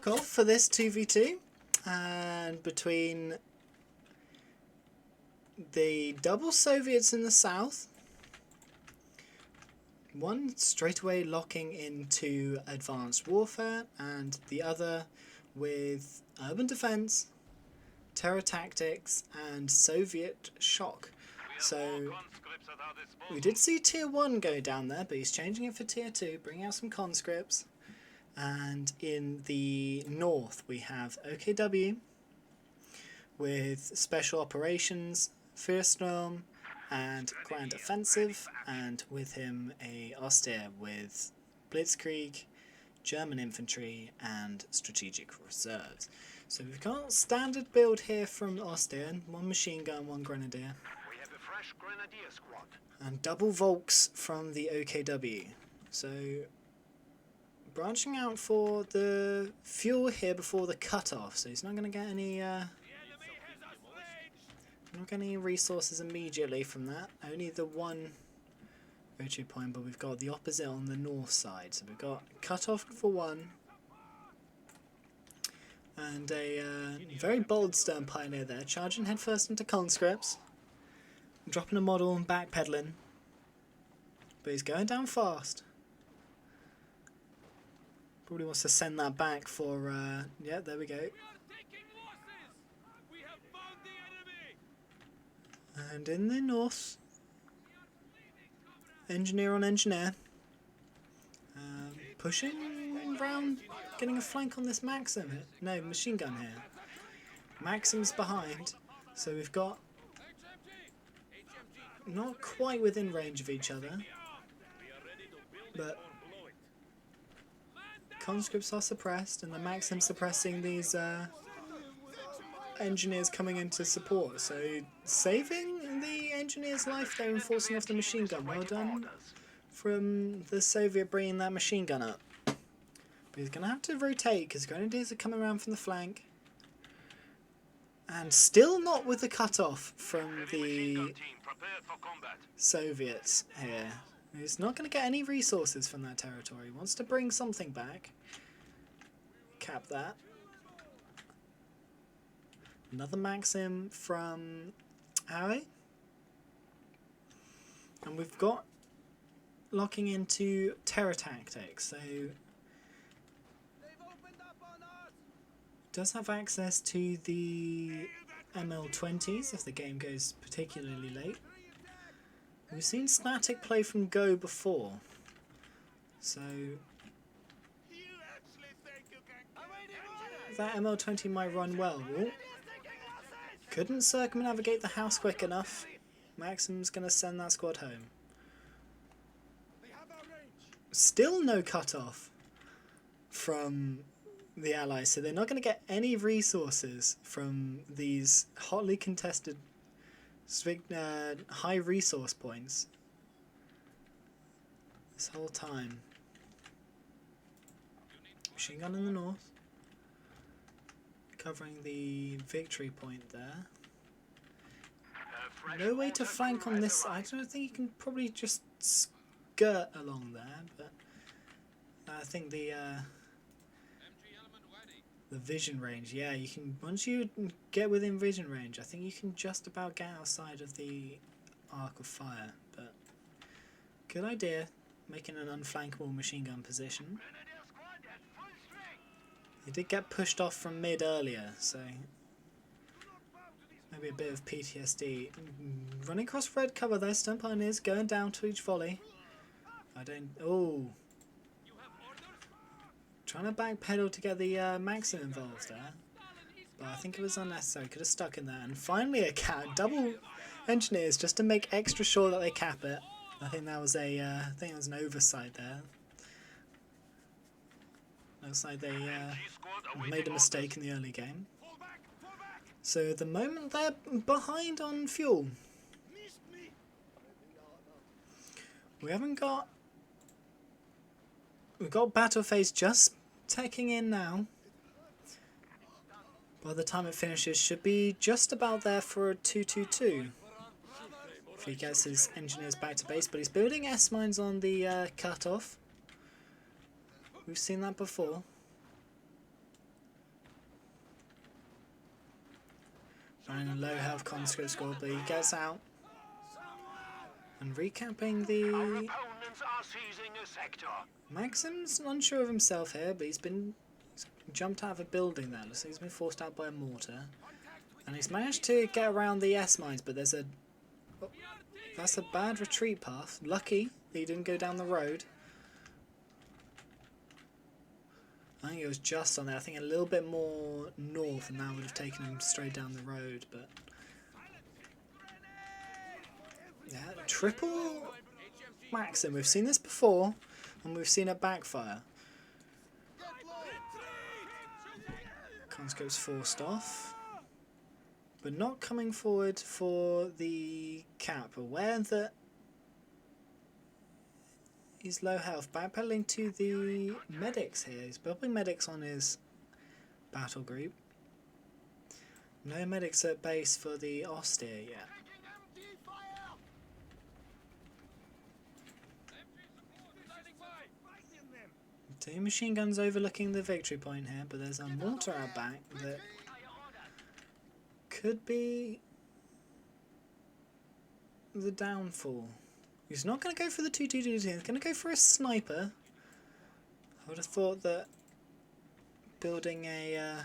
off for this 2v2, and between the double Soviets in the south, one straight away locking into advanced warfare, and the other with urban defense, terror tactics, and Soviet shock. So we did see tier 1 go down there, but he's changing it for tier 2, bringing out some conscripts. And in the north we have OKW with special operations, Fierstorm and Grand Offensive, and with him a Austere with Blitzkrieg, German infantry and strategic reserves. So we've got standard build here from Austere, one machine gun, one grenadier. We have a fresh grenadier squad. And double Volks from the OKW. So branching out for the fuel here before the cutoff, so he's not going to get any resources immediately from that. Only the one entry point, but we've got the opposite on the north side. So we've got cutoff for one, and a very bold stern pioneer there, charging headfirst into conscripts, dropping a model and backpedaling, but he's going down fast. Probably wants to send that back for, yeah, there we go. And in the north, engineer on engineer, pushing around, getting a flank on this Maxim. No, machine gun here. Maxim's behind, so we've got not quite within range of each other, but conscripts are suppressed, and the Maxim suppressing these engineers coming in to support. So saving the engineer's life there and forcing off the machine gun. Well done from the Soviet bringing that machine gun up. But he's going to have to rotate because grenadiers are coming around from the flank. And still not with the cutoff from the Soviets here. He's not going to get any resources from that territory. He wants to bring something back. Cap that. Another Maxim from Howleii. And we've got locking into terror tactics. So does have access to the ML20s if the game goes particularly late. We've seen static play from Go before, so that ML20 might run well. Ooh. Couldn't circumnavigate the house quick enough. Maxim's going to send that squad home. Still no cutoff from the Allies, so they're not going to get any resources from these hotly contested high resource points this whole time. Machine gun in the north, covering the victory point there. No way to flank on this side. I don't think you can probably just skirt along there, but I think the vision range, yeah, you can, once you get within vision range, I think you can just about get outside of the arc of fire. But good idea, making an unflankable machine gun position. He did get pushed off from mid earlier, so maybe a bit of PTSD. Running across red cover there, stun pioneers going down to each volley. Oh. Trying to backpedal to get the Maxim involved there, but I think it was unnecessary. Could have stuck in there. And finally a double engineers just to make extra sure that they cap it. I think that was an oversight there. Looks like they made a mistake in the early game. So at the moment they're behind on fuel. We've got battle phase just taking in now. By the time it finishes, should be just about there for a 2-2-2. If he gets his engineers back to base, but he's building S-mines on the cutoff. We've seen that before. Running a low health conscript squad, but he gets out. And recapping Our the... opponents are seizing a sector. Maxim's unsure of himself here, but he's jumped out of a building there. Looks like he's been forced out by a mortar. And he's managed to get around the S-mines, but there's a... Oh, that's a bad retreat path. Lucky that he didn't go down the road. I think it was just on there. I think a little bit more north and that would have taken him straight down the road, but... Yeah, triple Maxim. We've seen this before, and we've seen it backfire. Conscript's forced off, but not coming forward for the cap. Aware that he's low health, backpedaling to the medics here. He's building medics on his battle group. No medics at base for the austere yet. Two machine guns overlooking the victory point here, but there's a mortar out back that could be the downfall. He's not going to go for the 2-2-2, he's going to go for a sniper. I would have thought that building a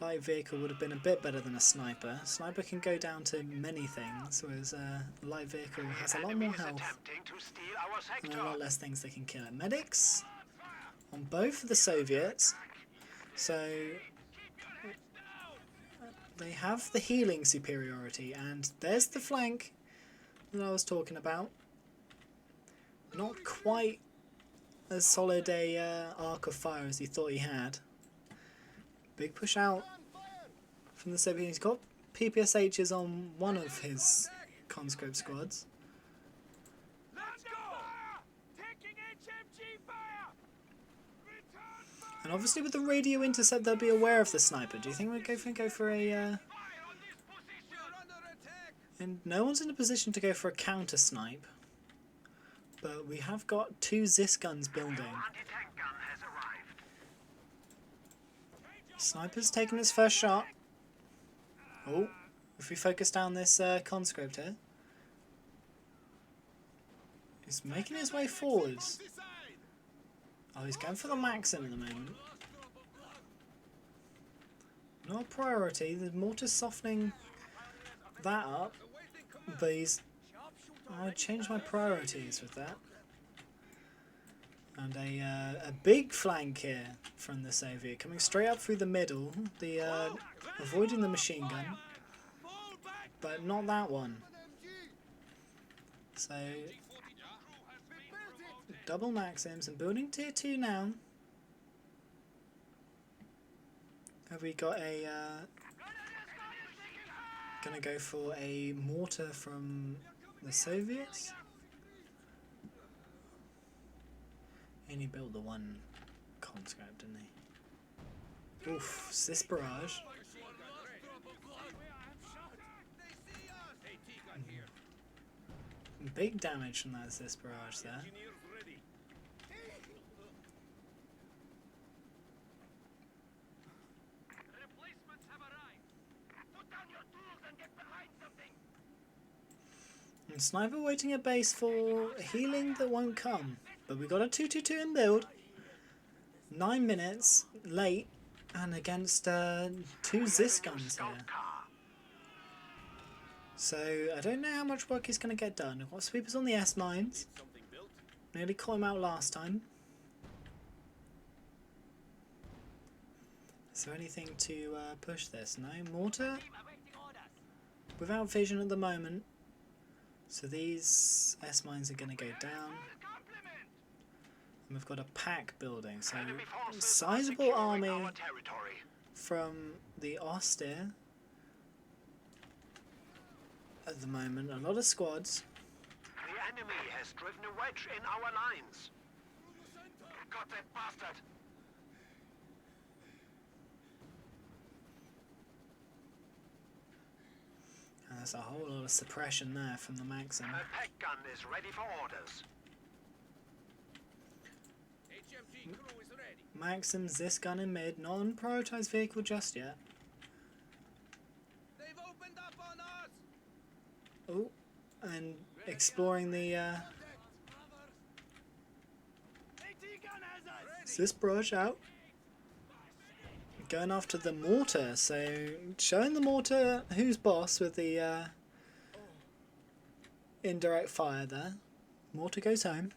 light vehicle would have been a bit better than a sniper. Sniper can go down to many things, whereas a light vehicle has a lot more health and a lot less things they can kill it. Medics on both of the Soviets, so they have the healing superiority, and there's the flank that I was talking about. Not quite as solid a arc of fire as he thought he had. Big push out from the Soviet. He's got PPSHs on one of his conscript squads. And obviously with the radio intercept they'll be aware of the sniper. Do you think we're going to go for a... And no one's in a position to go for a counter snipe. But we have got two ZIS guns building. Sniper's taken its first shot. Oh, if we focus down this conscript here. He's making his way forwards. Oh, he's going for the Maxim at the moment. Not a priority. The mortar's softening that up. But he's... I changed my priorities with that. And a big flank here from the Soviet, coming straight up through the middle, avoiding the machine gun, but not that one. So, double Maxims and building tier 2 now. Have we got a... gonna go for a mortar from the Soviets? And he built the one conscript, didn't he? Oof, this barrage. Big damage from that Cis barrage there. And Sniper waiting at base for healing that won't come. But we got a 2-2-2 in build. 9 minutes late and against two ZIS guns here. So I don't know how much work he's going to get done. I've got sweepers on the S-mines. Nearly caught him out last time. Is there anything to push this? No? Mortar? Without vision at the moment. So these S-mines are going to go down. And we've got a pack building. So sizable army from the austere. At the moment, a lot of squads. The enemy has driven a wedge in our lines. Got that bastard! And there's a whole lot of suppression there from the Maxim. A pack gun is ready for orders. Maxim's this gun in mid, not on prioritised vehicle just yet. Oh, and exploring the is this barrage out? Going after the mortar, so showing the mortar who's boss with the indirect fire there. Mortar goes home.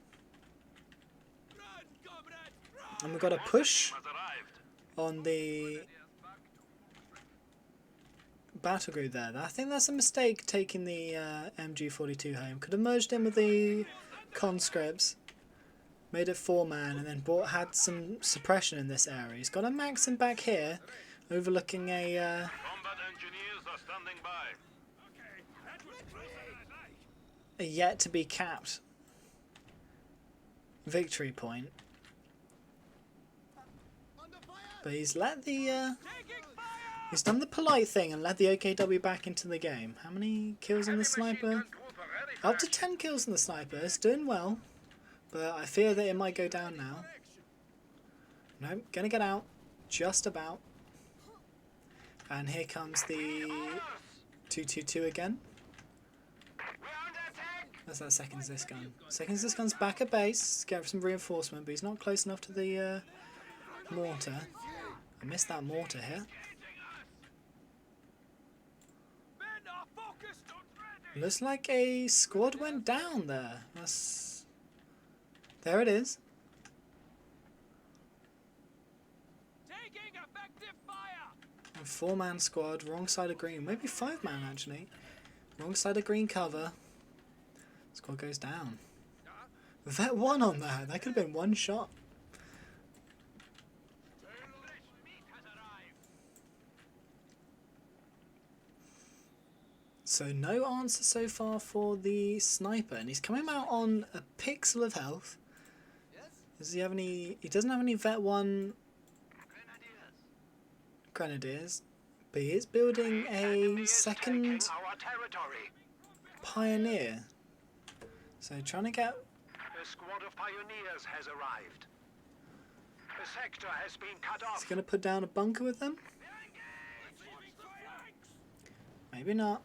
And we've got a push on the battle group there. I think that's a mistake taking the MG42 home. Could have merged in with the conscripts, made it 4-man, and then had some suppression in this area. He's got a Maxim back here, overlooking a yet to be capped victory point. But he's let the he's done the polite thing and led the OKW back into the game. How many kills on the sniper? Up to 10 kills on the sniper. It's doing well, but I fear that it might go down now. Nope, gonna get out. Just about. And here comes the 222 again. That's that second Zis gun. Second Zis gun's back at base, get some reinforcement, but he's not close enough to the mortar. I missed that mortar here. Looks like a squad went down there. There it is. A 4-man squad, wrong side of green. Maybe 5-man actually. Wrong side of green cover. Squad goes down. Vet 1 on that. That could have been one shot. So no answer so far for the sniper, and he's coming out on a pixel of health. Does he have any? He doesn't have any Vet 1 Grenadiers, but he is building a second Pioneer. So trying to get. A squad of pioneers has arrived. The sector has been cut off. He's going to put down a bunker with them. Maybe not.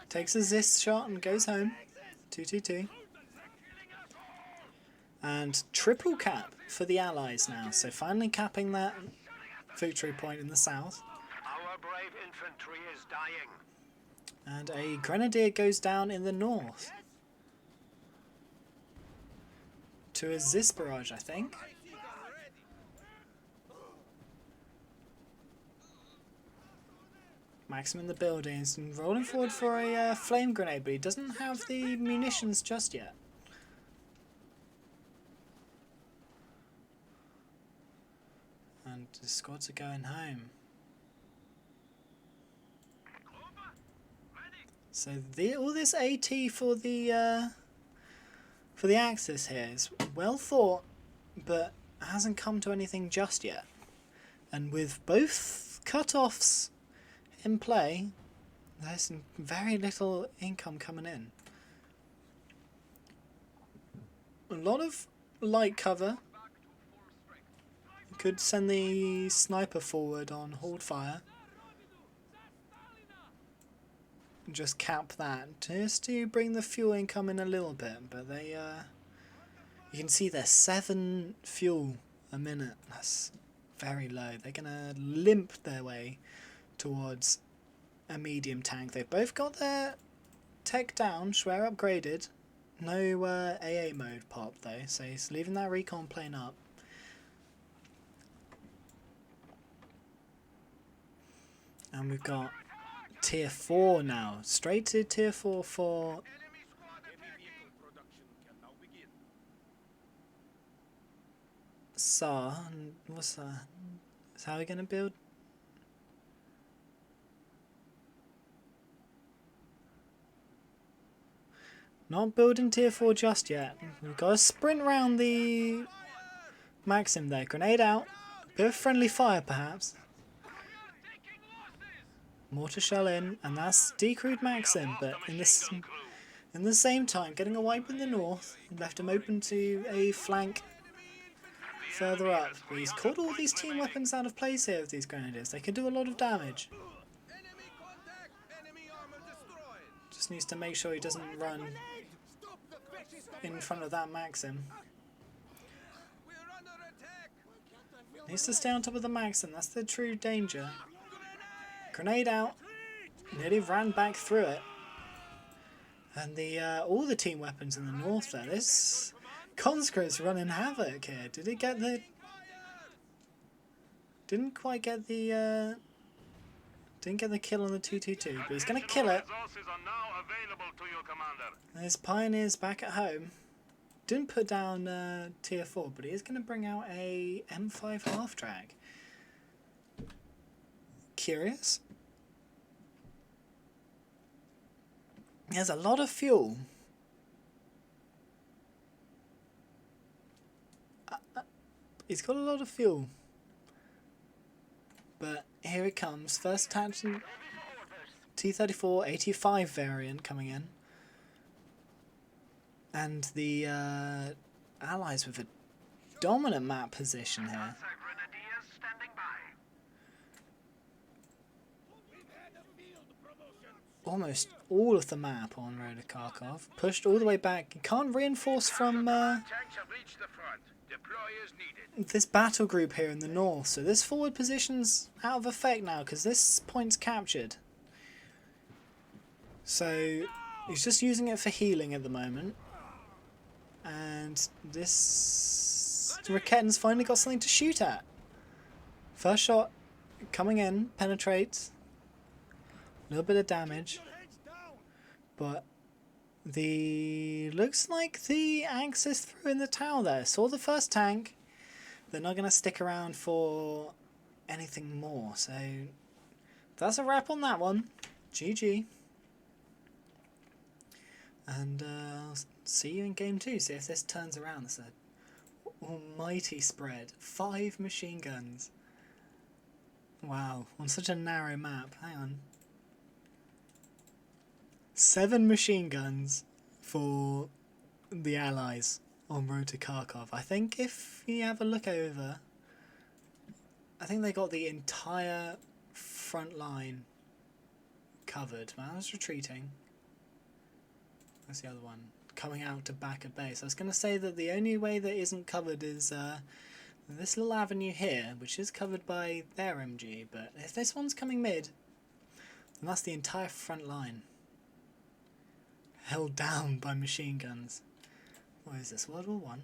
Takes a Zis shot and goes home. 222. And triple cap for the Allies now. So finally capping that victory point in the south. Our brave infantry is dying. And a Grenadier goes down in the north. To a Zis barrage, I think. Maxim in the buildings and rolling forward for a flame grenade, but he doesn't have the munitions just yet. And the squads are going home. So all this AT for the Axis here is well thought, but hasn't come to anything just yet. And with both cut-offs in play, there's very little income coming in. A lot of light cover. Could send the sniper forward on hold fire. Just cap that, just to bring the fuel income in a little bit, but they, you can see they're 7 fuel a minute. That's very low. They're gonna limp their way towards a medium tank. They've both got their tech down, Schwer upgraded. No AA mode pop though, so he's leaving that recon plane up. And we've got tier 4 now, straight to tier 4 for Tsar. And what's that? Is how we're gonna build? Not building tier 4 just yet. We've got to sprint round the Maxim there. Grenade out. Bit of friendly fire perhaps. Mortar shell in, and that's decrewed Maxim, but in the same time, getting a wipe in the north left him open to a flank further up. But he's caught all these team weapons out of place here with these grenadiers. They can do a lot of damage. Just needs to make sure he doesn't run in front of that Maxim. Needs to stay on top of the Maxim, that's the true danger. Grenade out. Nearly ran back through it. And the all the team weapons in the north there. This Conscript's running havoc here. Did he get the... Didn't quite get the... Didn't get the kill on the 222, but he's going to kill it. And his Pioneer's back at home. Didn't put down tier 4, but he is going to bring out a M5 half-track. Curious. He has a lot of fuel. He's got a lot of fuel. But here it comes. First attachment. T-34 85 variant coming in. And the Allies with a dominant map position here. Almost all of the map on road to Kharkov. Pushed all the way back. You can't reinforce from this battle group here in the north. So this forward position's out of effect now because this point's captured. So he's just using it for healing at the moment. And this Raketten's finally got something to shoot at. First shot coming in, penetrates. A little bit of damage. But the looks like the Axis threw in the towel there. Saw the first tank. They're not going to stick around for anything more. So that's a wrap on that one. GG. And I'll see you in game 2. See if this turns around. It's a almighty spread. 5 machine guns. Wow. On such a narrow map. Hang on. 7 machine guns for the Allies on road to Kharkov. I think if you have a look over, I think they got the entire front line covered. Man, I was retreating. Where's the other one? Coming out to back at base. I was going to say that the only way that isn't covered is this little avenue here, which is covered by their MG, but if this one's coming mid, then that's the entire front line. Held down by machine guns. What is this, World War I?